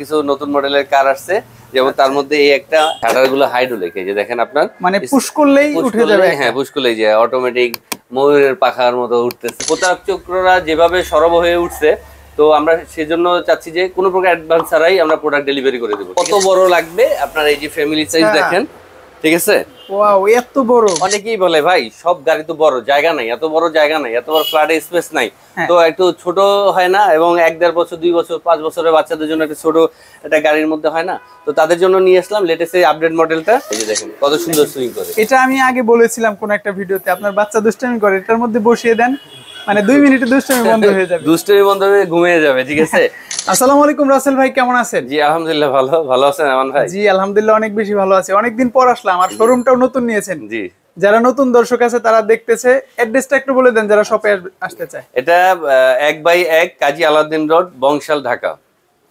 কিছু নতুন মডেলের কার আসছে, যেমন তার মধ্যে এই একটা শাটারগুলো হাইড্রোলিক, এই যে দেখেন আপনার মানে পুশ করলেই উঠে যাবে। হ্যাঁ, পুশ করলেই যায় অটোমেটিক ময়ূরের পাখার মতো উঠতেছে। প্রতাপ চক্ররা যেভাবে সরব হয়ে উঠছে, তো আমরা সেজন্য চাচ্ছি যে কোনো প্রকার অ্যাডভান্স ছাড়াই আমরা প্রোডাক্ট ডেলিভারি করে দেবো। কত বড় লাগবে আপনার, এই যে ফ্যামিলি সাইজ দেখেন, ঠিক আছে? ওয়াও, এত বড়। অনেকেই বলে ভাই সব গাড়ি তো বড়, জায়গা নাই, এত বড় জায়গা নাই, এত বড় ফ্ল্যাটে স্পেস নাই, তো একটু ছোট হয় না? এবং 1-1.5 বছর 2 বছর 5 বছরের বাচ্চাদের জন্য একটা ছোট একটা গাড়ির মধ্যে হয় না? তো তাদের জন্য নিয়ে আসলাম লেটেস্ট এই আপডেট মডেলটা। এই যে দেখেন কত সুন্দর সুইং করে। এটা আমি আগে বলেছিলাম কোন একটা ভিডিওতে, আপনার বাচ্চা দুষ্টামি করে, এটার মধ্যে বসিয়ে দেন, মানে 2 মিনিটে দুষ্টামি বন্ধ হয়ে যাবে। দুষ্টামি বন্ধ হয়ে ঘুমিয়ে যাবে, ঠিক আছে? আসসালামু আলাইকুম রাসেল ভাই, কেমন আছেন? জি আলহামদুলিল্লাহ ভালো। ভালো আছেন আমান ভাই? জি আলহামদুলিল্লাহ অনেক বেশি ভালো আছি। অনেকদিন পর আসলাম, আর শোরুমটাও নতুন নিয়েছেন। জি, যারা নতুন দর্শক আছে তারা দেখতেছে, অ্যাড্রেসটা একটু বলে দেন যারা শপে আসতে চায়। এটা 1/1 কাজী আলাউদ্দিন রোড, বংশাল, ঢাকা।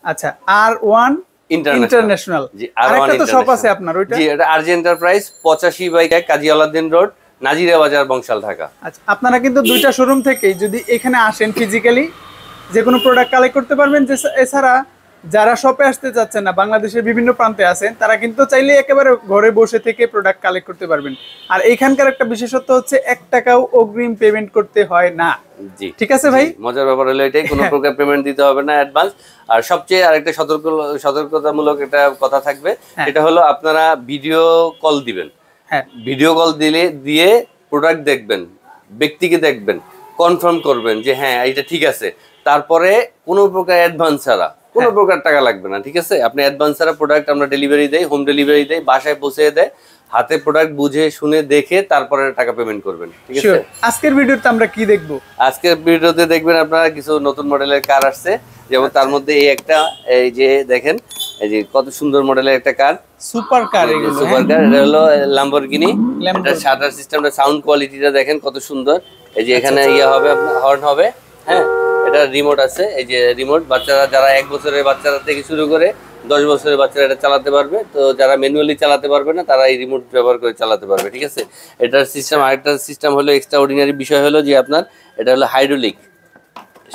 আচ্ছা, R1 ইন্টারন্যাশনাল। জি, আরেকটা তো শপ আছে আপনার, ওইটা? জি, এটা আরজি এন্টারপ্রাইজ 85/1 কাজী আলাউদ্দিন রোড, নাজিরা বাজার, বংশাল, ঢাকা। আচ্ছা, আপনারা কিন্তু দুইটা শোরুম থেকেই যদি এখানে আসেন ফিজিক্যালি যে কোনো প্রোডাক্ট কালেক্ট করতে পারবেন। এছাড়া যারা শপে আসতে চাচ্ছেন না, বাংলাদেশের বিভিন্ন প্রান্তে আছেন, তারা কিন্তু চাইলে একেবারে ঘরে বসে থেকে প্রোডাক্ট কালেক্ট করতে পারবেন। আর এইখানকার একটা বিশেষত্ব হচ্ছে 1 টাকাও অগ্রিম পেমেন্ট করতে হয় না। জি, ঠিক আছে ভাই? মজার ব্যাপার হলো এটাই, কোনো প্রকার পেমেন্ট দিতে হবে না অ্যাডভান্স। আর সবচেয়ে আরেকটা সতর্কতামূলক একটা কথা থাকবে, এটা হলো আপনারা ভিডিও কল দিবেন। হ্যাঁ, ভিডিও কল দিয়ে প্রোডাক্ট দেখবেন, ব্যক্তিকে দেখবেন, কনফার্ম করবেন যে হ্যাঁ এটা ঠিক আছে, তারপরে কোনো প্রকার অ্যাডভান্স ছাড়া কোনো প্রকার টাকা লাগবে না, ঠিক আছে? আপনি অ্যাডভান্স ছাড়া প্রোডাক্ট আমরা ডেলিভারি দেই, হোম ডেলিভারি দেই, বাসায় পৌঁছে দেয়, হাতে প্রোডাক্ট বুঝে শুনে দেখে তারপরে টাকা পেমেন্ট করবেন, ঠিক আছে? আজকের ভিডিওতে আমরা কি দেখব? আজকের ভিডিওতে দেখবেন আপনারা কিছু নতুন মডেলের কার আসছে, যেমন তার মধ্যে এই একটা, এই যে দেখেন, এই যে কত সুন্দর মডেলের একটা কার, সুপার কার। এগুলো সুপার কার, এটা হলো ল্যাম্বরগিনি। এটা শাটার সিস্টেমটা, সাউন্ড কোয়ালিটিটা দেখেন কত সুন্দর। এই যে এখানে ইয়ে হবে, আপনার হর্ন হবে, হ্যাঁ, এটা রিমোট আছে, এই যে রিমোট। বাচ্চারা যারা 1 বছরের বাচ্চারা থেকে শুরু করে 10 বছরের বাচ্চারা এটা চালাতে পারবে। তো যারা ম্যানুয়ালি চালাতে পারবে না, তারা এই রিমোট ব্যবহার করে চালাতে পারবে, ঠিক আছে? এটার সিস্টেম, আরেকটা সিস্টেম হলো এক্সট্রা অর্ডিনারি বিষয় হলো যে আপনার এটা হলো হাইড্রোলিক,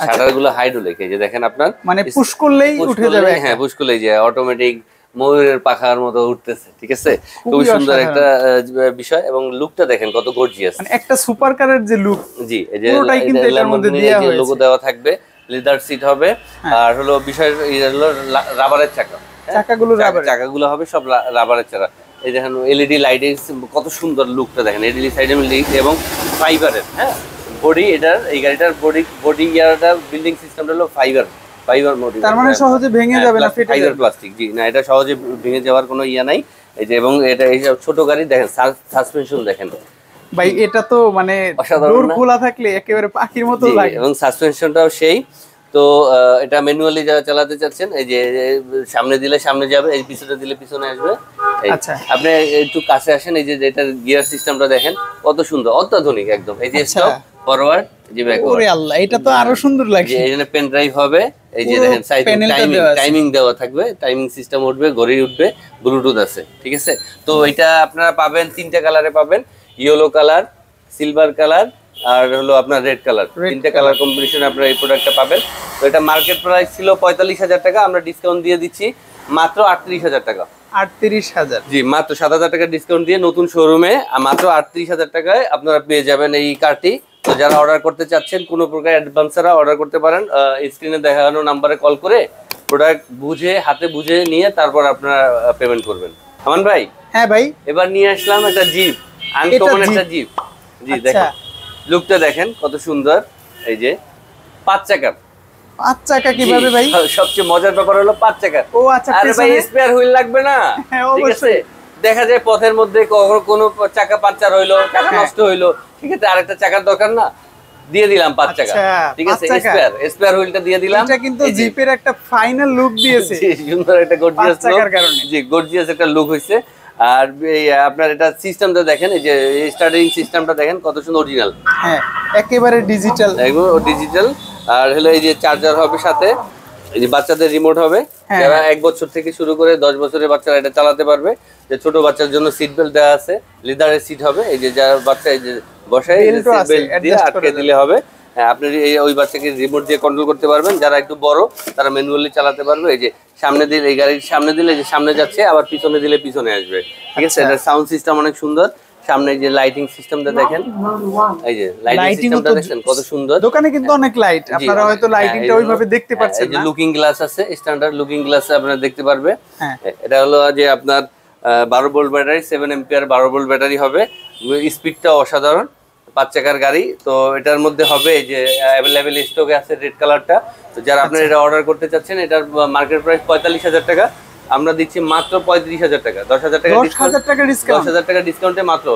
শাটারগুলো হাইড্রোলিক। এই যে দেখেন আপনার, মানে পুশ করলেই উঠে যাবে। হ্যাঁ, পুশ করলেই যায় অটোমেটিক ময়ূরের পাখার মতো উঠতেছে, ঠিক আছে? খুবই সুন্দর একটা বিষয়, এবং লুকটা দেখেন কত গর্জিয়াস, মানে একটা সুপার কারের যে লুক। জি, এই যে এটার মধ্যে লোগো দেওয়া থাকবে, লেদার সিট হবে, আর হলো বিষয় হলো রাবারের চাকা, চাকাগুলো হবে সব রাবারের চাকা। এই দেখেন এলইডি লাইটিং, কত সুন্দর লুকটা দেখেন, এলইডি সাইডে এবং ফাইবারের, হ্যাঁ, বডি। এটার এই গাড়িটার বডি ইয়ারটা বিল্ডিং সিস্টেমটা হলো ফাইবার মোটিভ, তার মানে সহজে ভেঙে যাবে না, ফেটে যাবে, প্লাস্টিক। জি না, এটা সহজে ভেঙে যাওয়ার কোনো ইয়া নাই। এই যে, এবং এটা এই ছোট গাড়ি দেখেন, সাসপেনশন দেখেন ভাই, এটা তো মানে ডোর খোলা থাকলে একেবারে পাখির মতো লাগে, এবং সাসপেনশনটাও সেই। তো এটা ম্যানুয়ালি যারা চালাতে চাচ্ছেন, এই যে সামনে দিলে সামনে যাবে, এই পিছনে দিলে পিছনে আসবে। আচ্ছা, আপনি একটু কাছে আসেন, এই যে এটার গিয়ার সিস্টেমটা দেখেন কত সুন্দর, অত্যাধুনিক একদম। এই যে স্টপ, ফরওয়ার্ড, যে ব্যাকওয়ার্ড। ওরে আল্লাহ, এটা তো আরো সুন্দর লাগছে। এখানে পেন ড্রাইভ হবে, এই যে দেখেন সাইড টাইমিং দেওয়া থাকবে, টাইমিং সিস্টেম উঠবে, ঘড়ি উঠবে, ব্লুটুথ আছে, ঠিক আছে? তো এটা আপনারা পাবেন 3টে কালারে পাবেন, ইয়েলো কালার, সিলভার কালার, আর হলো আপনার রেড কালার। 3টে কালার কম্বিনেশনে আপনারা এই প্রোডাক্টটা পাবেন। তো এটা মার্কেট প্রাইস ছিল 45,000 টাকা, আমরা ডিসকাউন্ট দিয়ে দিচ্ছি মাত্র 38,000 টাকা। 38,000? জি, মাত্র 7,000 টাকা ডিসকাউন্ট দিয়ে নতুন শোরুমে মাত্র 38,000 টাকায় আপনারা পেয়ে যাবেন এই কারটি। তো যারা অর্ডার করতে চাচ্ছেন, কোনো প্রকার অ্যাডভান্স ছাড়া অর্ডার করতে পারেন। স্ক্রিনে দেখানো নাম্বারে কল করে প্রোডাক্ট বুঝে, হাতে বুঝে নিয়ে তারপর আপনারা পেমেন্ট করবেন। আমান ভাই? হ্যাঁ ভাই। এবার নিয়ে আসলাম একটা জিপ, আনকমন একটা জিপ। জি, দেখেন লুকটা দেখেন কত সুন্দর। এই যে 5 চাকার। 5 চাকা কিভাবে ভাই? সবচেয়ে মজার ব্যাপার হলো 5 চাকার। ও আচ্ছা, আরে ভাই স্পেয়ার হুইল লাগবে না? ঠিক আছে, দেখা যায় পথের মধ্যে কোনো চাকা পাঞ্চার হইলো, চাকা নষ্ট হইলো, ঠিক আছে, আরেকটা চাকার দরকার না, দিয়ে দিলাম 5 চাকা, ঠিক আছে? স্পেয়ার হুইলটা দিয়ে দিলাম। এটা কিন্তু জিপের একটা ফাইনাল লুক দিয়েছে, সুন্দর একটা গর্জিয়াস লুক, জি গর্জিয়াস একটা লুক হইছে। আর এই আপনার এটা সিস্টেমটা দেখেন, এই যে স্টার্টিং সিস্টেমটা দেখেন কত সুন্দর, অরিজিনাল, হ্যাঁ, একেবারে ডিজিটাল, একদম ডিজিটাল। আর হলো এই যে চার্জার হবে সাথে, এই যে বাচ্চাদের রিমোট হবে, যারা 1 বছর থেকে শুরু করে 10 বছরের বাচ্চারা এটা চালাতে পারবে। যে ছোট বাচ্চার জন্য সিট বেল্ট দেওয়া আছে, লেদারের সিট হবে, এই যে যারা বাচ্চা এই যে বসায় সিট বেল্ট দিয়ে আটকে দিলে হবে। হ্যাঁ, আপনি এই ওই বাচ্চাকে রিমোট দিয়ে কন্ট্রোল করতে পারবেন। যারা একটু বড় তারা ম্যানুয়ালি চালাতে পারবে। এই যে সামনে দিলে এই গাড়ির সামনে দিলে যে সামনে যাচ্ছে, আবার পিছনে দিলে পিছনে আসবে, ঠিক আছে। এটা সাউন্ড সিস্টেম অনেক সুন্দর। সামনে যে লাইটিং সিস্টেমটা দেখেন, এই যে লাইটিং সিস্টেমটা দেখেন কত সুন্দর। দোকানে কিন্তু অনেক লাইট, আপনারা হয়তো লাইটিংটা ওইভাবে দেখতে পাচ্ছেন না। এই যে লুকিং গ্লাস আছে, স্ট্যান্ডার্ড লুকিং গ্লাস আপনারা দেখতে পারবে। এটা হলো যে আপনার 12 volt battery, 7 ampere 12 volt battery হবে। স্পিডটা অসাধারণ, 5 চাকার গাড়ি। তো এটার মধ্যে হবে যে অ্যাভেলেবেল স্টকে আছে রেড কালারটা। তো যারা আপনারা এটা অর্ডার করতে চাচ্ছেন, এটার মার্কেট প্রাইস 45,000 টাকা, আমরা দিচ্ছি মাত্র 35,000 টাকা। 10,000 টাকা ডিসকাউন্ট, 10,000 টাকা ডিসকাউন্টে মাত্র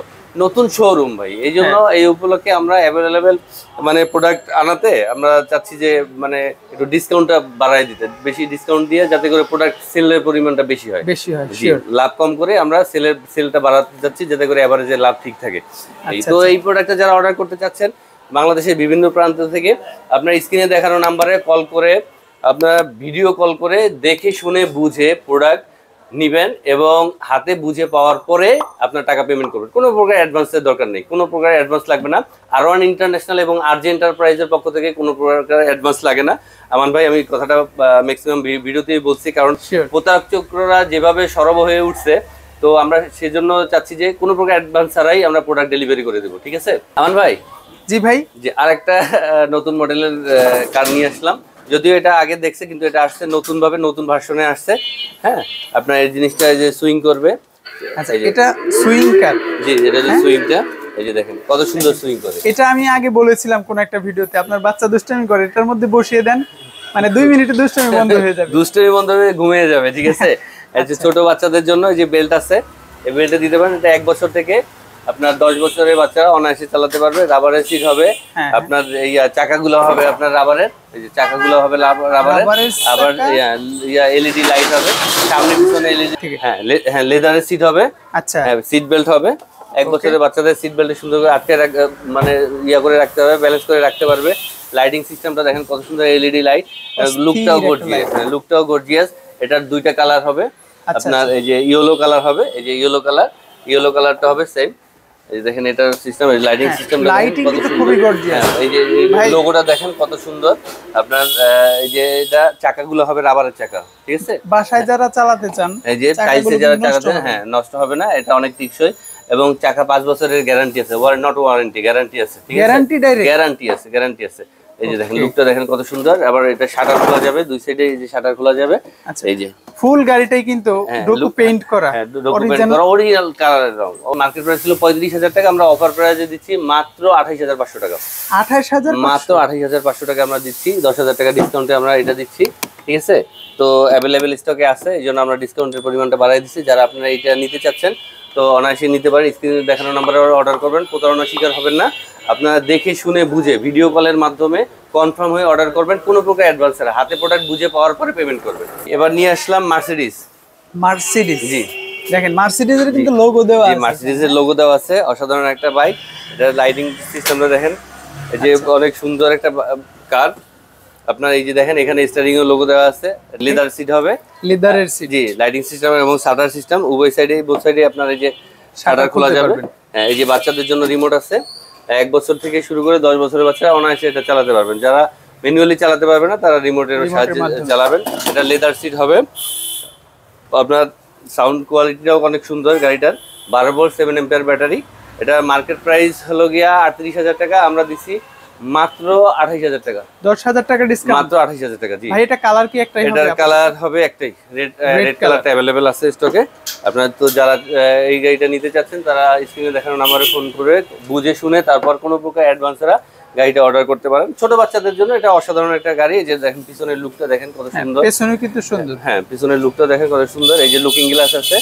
নতুন শোরুম ভাই। এই জন্য এই উপলক্ষে আমরা অ্যাভেলেবেল মানে প্রোডাক্ট আনাতে আমরা চাচ্ছি যে মানে একটু ডিসকাউন্টটা বাড়াই দিতে, বেশি ডিসকাউন্ট দিয়ে, যাতে করে প্রোডাক্ট সেলের পরিমাণটা বেশি হয়, লাভ কম করে আমরা সেলটা বাড়াতে চাচ্ছি, যাতে করে এভারেজে লাভ ঠিক থাকে। তো এই প্রোডাক্টটা যারা অর্ডার করতে চাচ্ছেন বাংলাদেশের বিভিন্ন প্রান্ত থেকে, আপনার স্ক্রিনে দেখানো নাম্বারে কল করে, আপনারা ভিডিও কল করে দেখে শুনে বুঝে প্রোডাক্ট নিবেন এবং হাতে বুঝে পাওয়ার পরে আপনার টাকা পেমেন্ট করবেন। কোনো প্রকার অ্যাডভান্সের দরকার নেই, কোনো প্রকার অ্যাডভান্স লাগবে না। R1 ইন্টারন্যাশনাল এবং RJ এন্টারপ্রাইজের পক্ষ থেকে কোনো প্রকার অ্যাডভান্স লাগে না। আমান ভাই, আমি কথাটা ম্যাক্সিমাম ভিডিওতেই বলছি, কারণ প্রতারক চক্ররা যেভাবে সরব হয়ে উঠছে, তো আমরা সেজন্য চাচ্ছি যে কোনো প্রকার অ্যাডভান্স ছাড়াই আমরা প্রোডাক্ট ডেলিভারি করে দেবো, ঠিক আছে। আমান ভাই। জি ভাই। যে আরেকটা নতুন মডেলের কার নিয়ে আসলাম, যদিও এটা আগে দেখছে, কিন্তু এটা আসছে নতুন ভাবে, নতুন ভার্সনে আসছে। হ্যাঁ, আপনার এই জিনিসটা যে সুইং করবে। আচ্ছা, এটা সুইং কার? জি, এটা যে সুইংটা, এই যে দেখেন কত সুন্দর সুইং করে। এটা আমি আগে বলেছিলাম কোন একটা ভিডিওতে, আপনার বাচ্চা দুষ্টামি করে, এটার মধ্যে বসিয়ে দেন, মানে 2 মিনিটে দুষ্টামি বন্ধ হয়ে যাবে। দুষ্টামি বন্ধ হয়ে ঘুমিয়ে যাবে, ঠিক আছে। এই যে ছোট বাচ্চাদের জন্য এই যে বেল্ট আছে, এই বেল্টটা দিতে পারেন। এটা 1 বছর থেকে আপনার 10 বছরের বাচ্চারা অনায়াসে চালাতে পারবে। রাবারের সিট হবে, আপনার এই চাকাগুলো হবে আপনার রাবারের, এই যে চাকাগুলো হবে রাবারের, আবার এলইডি লাইট হবে সামনে পিছনে এলইডি। হ্যাঁ, লেদারের সিট হবে। আচ্ছা, হ্যাঁ, সিট বেল্ট হবে। 1 বছরের বাচ্চাদের সিট বেল্টে সুন্দর করে আটকে মানে করে রাখতে হবে, ব্যালেন্স করে রাখতে পারবে। লাইটিং সিস্টেমটা দেখেন কত সুন্দর, এলইডি লাইট, লুকটাও গর্জিয়াস। হ্যাঁ, লুকটাও গর্জিয়াস। এটার 2টা কালার হবে আপনার, এই যে ইয়েলো কালার হবে, এই যে ইয়েলো কালারটা হবে সেম। এই দেখেন এটার সিস্টেম, লাইটিং সিস্টেম খুবই গর্জিয়াস। এই যে লোগোটা দেখেন কত সুন্দর। আপনার এই যে এটা চাকাগুলো হবে রাবারের চাকা, ঠিক আছে। বাসায় যারা চালাতে চান, এই যে টাইলসে যারা চালাতে, হ্যাঁ, নষ্ট হবে না। এটা অনেক টেকসই এবং চাকা 5 বছরের গ্যারান্টি আছে, ওয়ারেন্টি গ্যারান্টি আছে, ঠিক আছে, গ্যারান্টি আছে। এই যে দেখেন লুকটা দেখেন কত সুন্দর। আবার এটা শাটার খোলা যাবে, 2 সাইডে এই যে শাটার খোলা যাবে। এই যে ফুল গাড়িটাই কিন্তু ডোকু পেইন্ট করা, অরিজিনাল কালারের রং। মার্কেট প্রাইস ছিল 35,000 টাকা, আমরা অফার প্রাইসে দিচ্ছি মাত্র 28,500 টাকা। 28,000, মাত্র 28,500 টাকা আমরা দিচ্ছি। 10,000 টাকা ডিসকাউন্টে আমরা এটা দিচ্ছি, ঠিক আছে। তো অ্যাভেলেবেল স্টকে আছে, এই জন্য আমরা ডিসকাউন্টের পরিমাণটা বাড়াই দিচ্ছি। যারা আপনারা এটা নিতে চাচ্ছেন তো অনায়াসে নিতে পারেন। স্ক্রিনে দেখানো নাম্বারে অর্ডার করবেন, প্রতারণার শিকার হবেন না। আপনারা দেখে শুনে বুঝে ভিডিও কলের মাধ্যমে কনফার্ম হয়ে অর্ডার করবেন, কোনো প্রকার অ্যাডভান্স ছাড়া। হাতে প্রোডাক্ট বুঝে পাওয়ার পরে পেমেন্ট করবেন। এবার নিয়ে আসলাম মার্সিডিজ। জি, দেখেন মার্সিডিজের কিন্তু লোগো দেওয়া আছে, মার্সিডিজের লোগো দেওয়া আছে। অসাধারণ একটা বাইক। এটা লাইটিং সিস্টেমটা দেখেন, এই যে অনেক সুন্দর একটা কার। আপনার এই যে দেখেন এখানে স্টিয়ারিং এর লোগো দেওয়া আছে, লেদার সিট হবে, লেদারের সিট। জি, লাইটিং সিস্টেম এবং শাটার সিস্টেম উভয় সাইডে, বোথ সাইডে আপনার এই যে শাটার খোলা যাবে। হ্যাঁ, এই যে বাচ্চাদের জন্য রিমোট আছে। 1 বছর থেকে শুরু করে 10 বছরের বাচ্চারা অনায়াসে এটা চালাতে পারবেন। যারা ম্যানুয়ালি চালাতে পারবে না তারা রিমোটের সাহায্যে চালাবেন। এটা লেদার সিট হবে। আপনার সাউন্ড কোয়ালিটিটাও অনেক সুন্দর গাড়িটার। 12 ভোল্ট 7 এম্পিয়ার ব্যাটারি। এটা মার্কেট প্রাইস হলো গিয়া 38,000 টাকা, আমরা দিছি মাত্র 28,000 টাকা। 10,000 টাকা ডিসকাউন্ট, মাত্র 28,000 টাকা। জি ভাই, এটা কালার কি একটাই হবে? এটার কালার হবে একটাই, রেড কালারটা अवेलेबल আছে স্টকে। আপনারা তো যারা এই গাড়িটা নিতে চাচ্ছেন তারা স্ক্রিনে দেখানো নম্বরে ফোন করে বুঝে শুনে তারপর কোনো প্রকার অ্যাডভান্সরা গাড়িটা অর্ডার করতে পারেন। ছোট বাচ্চাদের জন্য এটা অসাধারণ একটা গাড়ি। যে দেখেন পিছনের লুকটা দেখেন কত সুন্দর, পেছনে কিন্তু সুন্দর। হ্যাঁ, পিছনের লুকটা দেখেন কত সুন্দর। এই যে লুকিং গ্লাস আছে,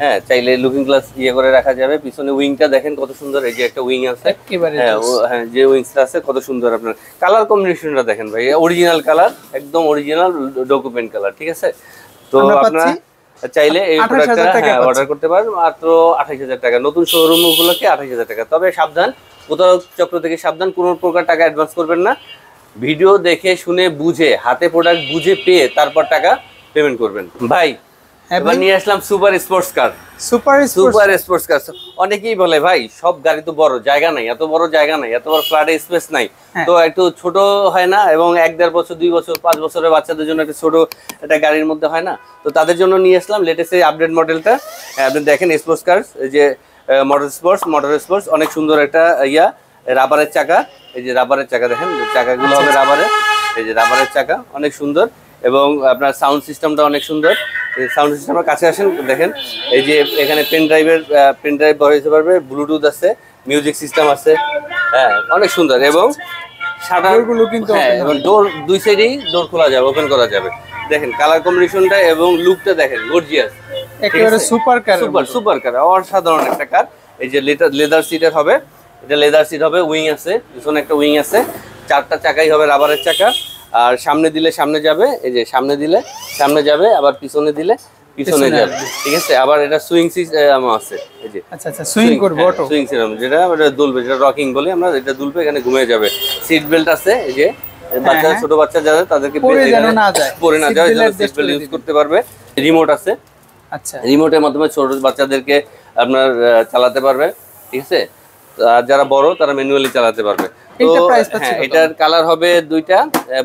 হ্যাঁ, চাইলে লুকিং গ্লাস করে রাখা যাবে। পিছনে উইংটা দেখেন কত সুন্দর, এই যে একটা উইং আছে, হ্যাঁ, যে উইংসটা আছে কত সুন্দর। আপনার কালার কম্বিনেশনটা দেখেন ভাই, অরিজিনাল কালার, একদম অরিজিনাল ডকুমেন্ট কালার, ঠিক আছে। তো আপনারা চাইলে এই প্রোডাক্টটা অর্ডার করতে পারেন মাত্র 28,000 টাকা। নতুন শোরুম উপলক্ষে 28,000 টাকা। তবে সাবধান, প্রতারক চক্র থেকে সাবধান, কোনো প্রকার টাকা অ্যাডভান্স করবেন না। ভিডিও দেখে শুনে বুঝে, হাতে প্রোডাক্ট বুঝে পেয়ে তারপর টাকা পেমেন্ট করবেন। ভাই, এবার নিয়ে আসলাম super sports car. Super sports car অনেকেই বলে ভাই সব গাড়ি তো বড়, জায়গা নাই, এত বড় জায়গা নাই, এত বড় ফ্ল্যাটে স্পেস নাই, তো একটু ছোট হয় না, এবং 1-1.5 বছর 2 বছর 5 বছরের বাচ্চাদের জন্য একটা ছোট একটা গাড়ির মধ্যে হয় না, তো তাদের জন্য নিয়ে আসলাম লেটেস্ট এই আপডেট মডেলটা। আপনি দেখেন স্পোর্টস কার, এই যে মোটর স্পোর্টস অনেক সুন্দর একটা রাবারের চাকা, এই যে রাবারের চাকা দেখেন, চাকাগুলো হবে রাবারের, এই যে রাবারের চাকা অনেক সুন্দর, এবং আপনার সাউন্ড সিস্টেমটা অনেক সুন্দর। সাউন্ড সিস্টেমের কাছে আসেন দেখেন, এই যে এখানে পেন ড্রাইভ বসাইতে পারবে, ব্লুটুথ আছে, মিউজিক সিস্টেম আছে, হ্যাঁ অনেক সুন্দর, এবং শাটারগুলো কিন্তু এবং ডোর 2 সাইডেই ডোর খোলা যাবে, ওপেন করা যাবে। দেখেন কালার কম্বিনেশনটা এবং লুকটা দেখেন, গর্জিয়াস, একেবারে সুপার কার, অসাধারণ একটা কার। এই যে লেদার সিটের হবে, এটা লেদার সিট হবে, উইং আছে, পিছনে একটা উইং আছে, 4টা চাকাই হবে রাবারের চাকা, আর সামনে দিলে সামনে যাবে, এই যে সামনে দিলে সামনে যাবে, আবার পিছনে দিলে পিছনে যাবে, ঠিক আছে। আবার এটা সুইং সিস্টেম আছে, এই যে আচ্ছা সুইং করবে, অটো সুইং সিস্টেম, যেটা দুলবে, যেটা রকিং বলি আমরা, এটা দুলবে, এখানে ঘুমিয়ে যাবে। সিট বেল্ট আছে, এই যে বাচ্চা ছোট বাচ্চা যারা তাদেরকে পরে না যায় সিট বেল্ট ইউজ করতে পারবে। রিমোট আছে, আচ্ছা রিমোটের মাধ্যমে ছোট বাচ্চাদেরকে আপনার চালাতে পারবে, ঠিক আছে। আর যারা বড় তারা ম্যানুয়ালি চালাতে পারবে। এটার কালার হবে 2টা,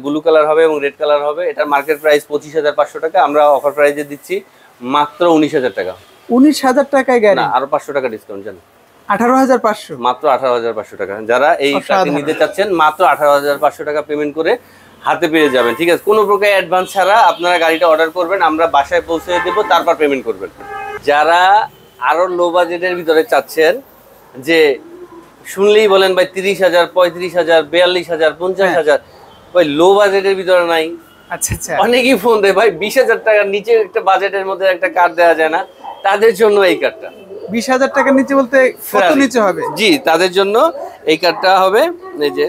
ব্লু কালার হবে এবং রেড কালার হবে। এটার মার্কেট প্রাইস 25,500 টাকা, আমরা অফার প্রাইসে দিচ্ছি মাত্র 19,000 টাকা। 19,000 টাকায় গাড়ি, না আরো 500 টাকা ডিসকাউন্ট জানেন, 18,500, মাত্র 18,500 টাকা। যারা এই কারটি নিতে চাচ্ছেন মাত্র 18,500 টাকা পেমেন্ট করে হাতে পেয়ে যাবেন, ঠিক আছে। কোনো প্রকার অ্যাডভান্স ছাড়া আপনারা গাড়িটা অর্ডার করবেন, আমরা বাসায় পৌঁছে দেবো, তারপর পেমেন্ট করবেন। যারা আরো লো বাজেটের ভিতরে চাচ্ছেন, যে শুনলেই বলেন ভাই 30,000, 35,000, 42,000, 50,000, ভাই লো বাজেটের ভিতরে নাই। আচ্ছা অনেকেই ফোন দেয় ভাই 20,000 টাকার নিচে একটা বাজেটের মধ্যে একটা কার দেওয়া যায় না, তাদের জন্য এই কারটা। 20,000 টাকার নিচে বলতে কত নিচে হবে? জি, তাদের জন্য এই কারটা হবে, এই যে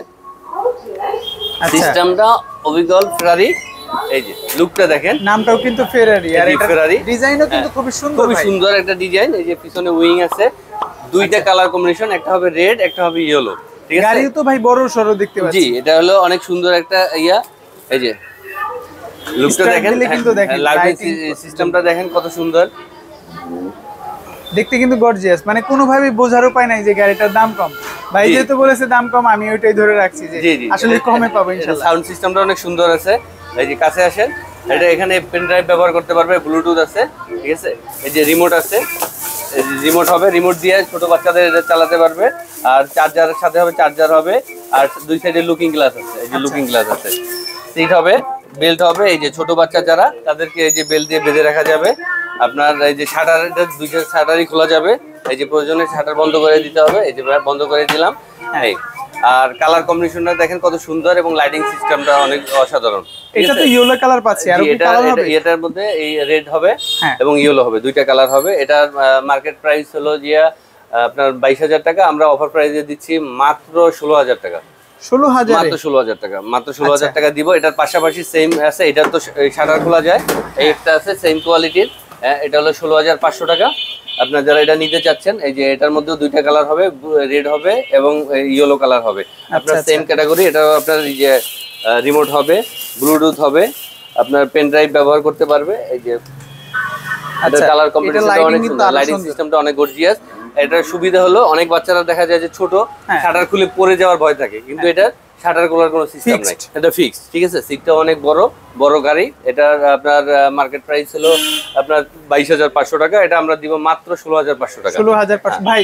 সিস্টেমটা অবিকল ফেরারি, এই যে লুকটা দেখেন, নামটাও কিন্তু ফেরারি, আর এটা ফেরারি ডিজাইনও কিন্তু খুব সুন্দর, খুব সুন্দর একটা ডিজাইন। এই যে পিছনে উইং আছে, 2টা কালার কম্বিনেশন, একটা হবে রেড, একটা হবে ইয়েলো, ঠিক আছে। গাড়িও তো ভাই বড় সরো দেখতে পাচ্ছি। জি, এটা হলো অনেক সুন্দর একটা এই যে লুকটা দেখেন, লাইটিং সিস্টেমটা দেখেন কত সুন্দর দেখতে, কিন্তু গর্জিয়াস, মানে কোনোভাবেই বোঝার উপায় নাই যে গাড়িটার দাম কম। ভাই যেহেতু বলেছে দাম কম, আমি ওইটাই ধরে রাখছি যে আসলে কমে পাবো ইনশাআল্লাহ। সাউন্ড সিস্টেমটা অনেক সুন্দর আছে, এই যে কাছে আসেন, এটা এখানে পেন ড্রাইভ ব্যবহার করতে পারবে, ব্লুটুথ আছে, ঠিক আছে। এই যে রিমোট আছে, রিমোট হবে, রিমোট দিয়ে ছোট বাচ্চাদের এটা চালাতে পারবে, আর চার্জারের সাথে হবে, চার্জার হবে, আর 2 সাইডে লুকিং গ্লাস আছে, এই যে লুকিং গ্লাস আছে, সিট হবে, বেল্ট হবে, এই যে ছোট বাচ্চা যারা তাদেরকে এই যে বেল্ট দিয়ে বেঁধে রাখা যাবে। আপনার এই যে শাটার, এটা 2টা শাটারই খোলা যাবে, এই যে প্রয়োজনে শাটার বন্ধ করে দিতে হবে, এই যে বন্ধ করে দিলাম। এই আর কালার কম্বিনেশনটা দেখেন কত সুন্দর, এবং লাইটিং সিস্টেমটা অনেক অসাধারণ। এটা তো ইয়েলো কালার পাচ্ছি, আর কি কালার হবে? এটার মধ্যে এই রেড হবে এবং ইয়েলো হবে, 2টা কালার হবে। এটার মার্কেট প্রাইস হলো যে আপনার 22,000 টাকা, আমরা অফার প্রাইসে দিচ্ছি মাত্র 16,000 টাকা। 16,000, মাত্র 16,000 টাকা, মাত্র 16,000 টাকা দিব। এটার পাশাপাশি সেম আছে, এটার তো শাটার খোলা যায়, এই একটা আছে সেম কোয়ালিটির, এটা হলো 16,500 টাকা। আপনার যারা এটা নিতে চাচ্ছেন, এই যে এটার মধ্যে 2টা কালার হবে, রেড হবে এবং ইয়েলো কালার হবে, আপনার সেম ক্যাটাগরি। এটা আপনার এই যে রিমোট হবে, ব্লুটুথ হবে, আপনার পেন ড্রাইভ ব্যবহার করতে পারবে। এই যে কালার কম্বিনেশনটা অনেক সুন্দর, লাইটিং সিস্টেমটা অনেক গর্জিয়াস। এটার সুবিধা হলো অনেক বাচ্চারা দেখা যায় যে ছোট, শাটার খুলে পড়ে যাওয়ার ভয় থাকে, কিন্তু এটা শাটার খোলার কোনো সিস্টেম নাই, এটা ফিক্সড, ঠিক আছে। সিটটা অনেক বড় গাড়ি। এটার আপনার মার্কেট প্রাইস হলো আপনার 22,500 টাকা, এটা আমরা দিব মাত্র 16,500 টাকা। 16,500। ভাই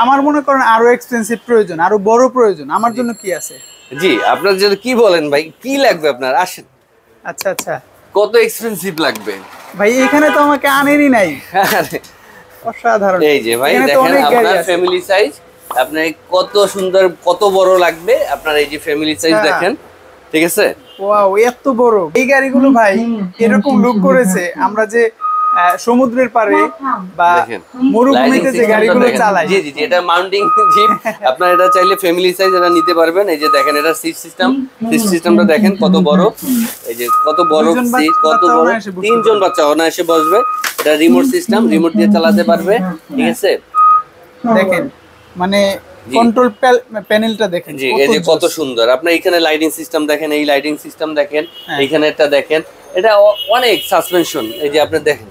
আমার মনে করেন আরো এক্সপেন্সিভ প্রয়োজন, আরো বড় প্রয়োজন, আমার জন্য কি আছে? জি, আপনার জন্য কি বলেন ভাই, কি লাগবে আপনার, আসেন। আচ্ছা, কত এক্সপেন্সিভ লাগবে ভাই? এখানে তো আমাকে আনেনই নাই, অসাধারণ। এই যে ভাই দেখেন, আপনার ফ্যামিলি সাইজ, আপনার কত সুন্দর, কত বড় লাগবে আপনার, এই যে ফ্যামিলি সাইজ দেখেন, ঠিক আছে। ওয়াও, এত বড় এই গাড়িগুলো ভাই এরকম লুক করেছে, আমরা যে সমুদ্রের পাড়ে বা মরুভূমিতে যে গাড়িগুলো চালাই। জি, এটা মাউন্টিং জিপ, আপনারা এটা চাইলে ফ্যামিলি সাইজ এটা নিতে পারবেন। এই যে দেখেন, এটা সিট সিস্টেমটা দেখেন কত বড়, এই যে কত বড় সিট, কত বড়, 3 জন বাচ্চা অনায়াসে বসবে। এটা রিমোট সিস্টেম, রিমোট দিয়ে চালাতে পারবে, ঠিক আছে। দেখেন মানে কন্ট্রোল প্যানেলটা দেখেন, জি, এই যে কত সুন্দর। আপনি এখানে লাইটিং সিস্টেম দেখেন, এই লাইটিং সিস্টেম দেখেন, এইখানে একটা দেখেন, এটা অনেক সাসপেনশন, এই যে আপনি দেখেন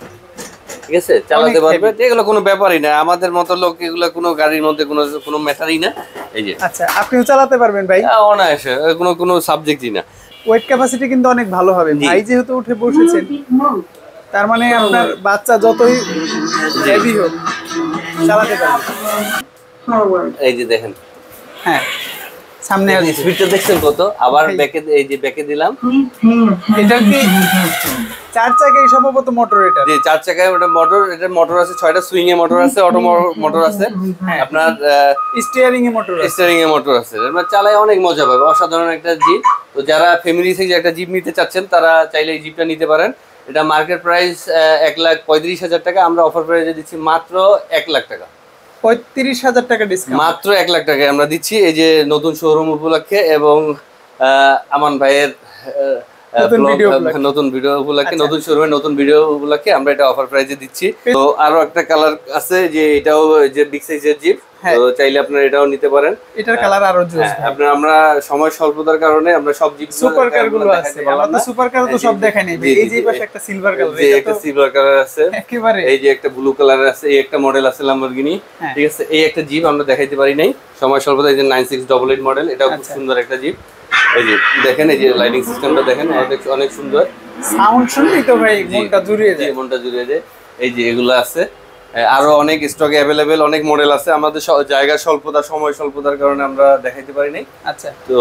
ঠিক আছে, চালাতে পারবে, এগুলো কোনো ব্যাপারই না, আমাদের মতো লোক এগুলো কোনো গাড়ির মধ্যে কোনো ম্যাটারই না। এই যে আচ্ছা, আপনিও চালাতে পারবেন ভাই? অনায়াসে, কোনো সাবজেক্টই না। ওয়েট ক্যাপাসিটি কিন্তু অনেক ভালো হবে। ভাই যেহেতু উঠে বসেছেন, তার মানে আপনার বাচ্চা যতই হেভি হোক চালাতে পারবে। এই যে দেখেন, হ্যাঁ সামনে স্পিডটা দেখছেন কত, আবার ব্যাকে, এই যে ব্যাকে দিলাম। এটা কি 4 চাকায় সম্ভবত মোটর? এটা জি 4 চাকায় ওটা মোটর, এটা মোটর আছে 6টা, সুইং এ মোটর আছে, অটো মোটর আছে, আপনার স্টিয়ারিং এ মোটর আছে, স্টিয়ারিং এ মোটর আছে। মানে চালায় অনেক মজা পাবে, অসাধারণ একটা জিপ। তো যারা ফ্যামিলি থেকে একটা জিপ নিতে চাচ্ছেন তারা চাইলে এই জিপটা নিতে পারেন। এটা মার্কেট প্রাইস 1,35,000 টাকা, আমরা অফার প্রাইসে দিচ্ছি মাত্র 1 লাখ টাকা। 35,000 টাকা ডিসকাউন্ট, মাত্র 1 লাখ টাকায় আমরা দিচ্ছি, এই যে নতুন শোরুম উপলক্ষে এবং আমান ভাইয়ের নতুন ভিডিও উপলক্ষে, নতুন শোরুমের নতুন ভিডিও উপলক্ষে আমরা এটা অফার প্রাইসে দিচ্ছি। তো আরো একটা কালার আছে, যে এটাও যে বিগ সাইজের জিপ, তো চাইলে আপনারা এটাও নিতে পারেন। এটার কালার আরো জোস। আপনারা, আমরা সময় স্বল্পতার কারণে আমরা সব জিপ সুপার কার গুলো আছে, আমরা তো সুপার কার তো সব দেখাই নাই। এই যে পাশে একটা সিলভার কালার, এই একটা সিলভার কালার আছে একেবারে, এই যে একটা ব্লু কালার আছে, এই একটা মডেল আছে ল্যাম্বরগিনি, ঠিক আছে। এই একটা জিপ আমরা দেখাইতে পারি নাই সময় স্বল্পতা, এই যে 9688 মডেল, এটাও খুব সুন্দর একটা জিপ। এই যে দেখেন, এই যে লাইটিং সিস্টেমটা দেখেন, অনেক সুন্দর। সাউন্ড শুনলেই তো ভাই মনটা জুড়িয়ে যায়, মনটা জুড়িয়ে যায়। এই যে এগুলো আছে, আরো অনেক স্টকে অ্যাভেলেবেল, অনেক মডেল আছে। আমাদের জায়গা স্বল্পতা, সময় স্বল্পতার কারণে আমরা দেখাইতে পারি নাই। আচ্ছা, তো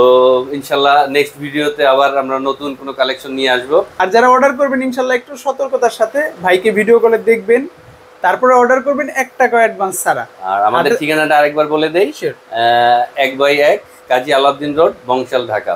ইনশাল্লাহ নেক্সট ভিডিওতে আবার আমরা নতুন কোনো কালেকশন নিয়ে আসবো। আর যারা অর্ডার করবেন ইনশাল্লাহ একটু সতর্কতার সাথে ভাইকে ভিডিও কলে দেখবেন, তারপরে অর্ডার করবেন, 1 টাকা অ্যাডভান্স ছাড়া। আর আমাদের ঠিকানাটা আরেকবার বলে দেই, 1/1 কাজী আলাউদ্দিন রোড, বংশাল, ঢাকা।